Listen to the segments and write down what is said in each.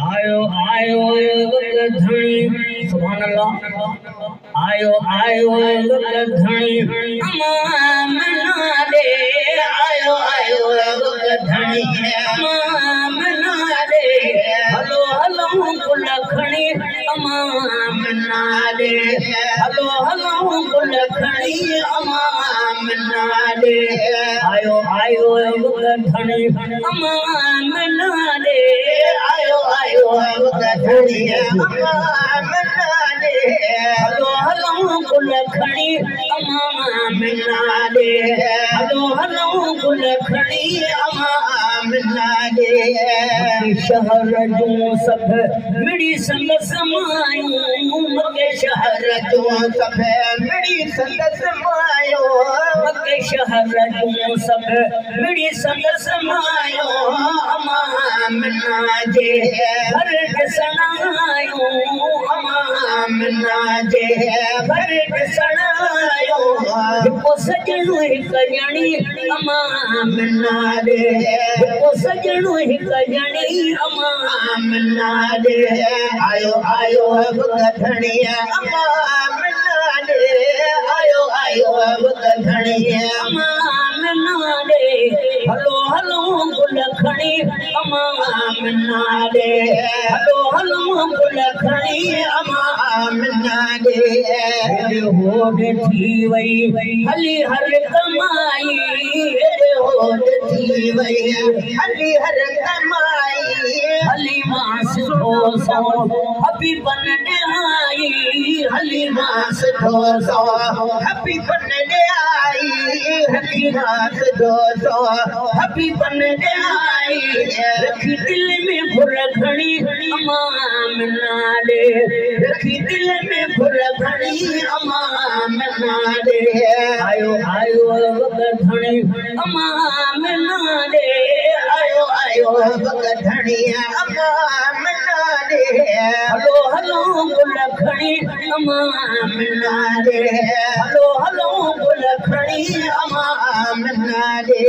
आयो आयो धनी सुभान अल्लाह आयो आयो धनी अमान ना दे आयो आयो धनी अमान ना दे हलो हलो गुल खणी अमान ना दे हलो हलो गुल खणी अमान ना दे आयो आयो धनी अमान ना दे आयो आयो धनी अमान ना दे हलो हलो गुल खणी अमान ना दे हलो हलो गुल खणी अमान ना दे शहर जो सब मिड़ी संग समायो मके शहर जो सब मिड़ी संग समायो मके शहर जो सब मिड़ी संग समायो अमान ना दे हर सनायो अमान ना दे हर सनायो को सजणो हिक जणी अमान ना दे को सजणो हिक जणी अमान ना दे आयो आयो धणिया अमान ना दे आयो आयो धणिया अमान ना दे हलो हलो गुल खणी अमान ना दे हलो हलो गुल खणी अमान ना दे होड़ थी वई हली हर कमाई होड़ थी वई हली हर कमाई हली मास ठोसो हबी बनने आई हली मास ठोसो हबी बनने आई हली मास ठोसो हबी बनने आई रखी दिल में भुर घणी अमान ना दे रखी दिल में भुर घणी अमान ना दे आयो आयो धणी अमान ना दे आयो आयो धणी अमान ना दे हलो हलो गुल खणी अमान ना दे हलो हलो गुल खणी अमान ना दे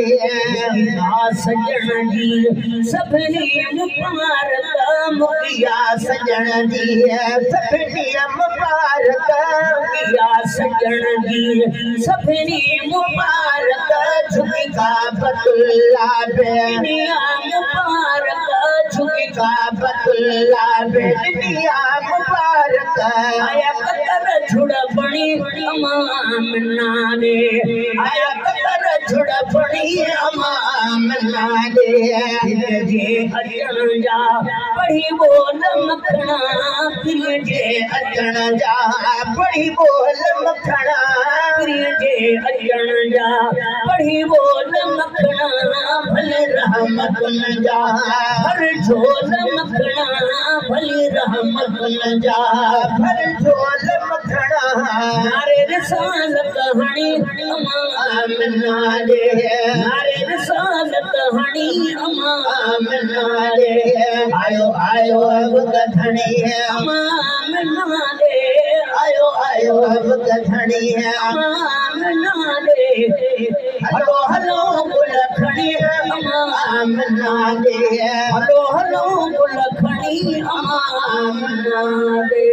सजण जी सभनी मुबारक मुखिया सजण जी सभनी मुबारक मुखिया सजण जी सभनी मुबारक झुकी का बतुल्ला बेनिया मुबारक झुकी का बतुल्ला बेनिया मुबारक आया कतर झुड़ बणी अमान ना दे आया कतर झुड़ बणी अमान ना दे जे अचण जा पढ़ी बोल मखणा प्रिय जे अचण जा पढ़ी बोल मखणा प्रिय जे अचण जा पढ़ी बोल मखणा भले रहमत न जा हर झोल मखणा भले रहमत न जा हर झोल मखणा नारे रिसालत हणी अमान ना दे नारे रिसालत हणी अमान ना दे आयो आयो धणी अमान ना दे आयो आयो धणी अमान ना दे हलो हलो गुल खणी अमान ना दे हलो हलो गुल खणी अमान ना दे।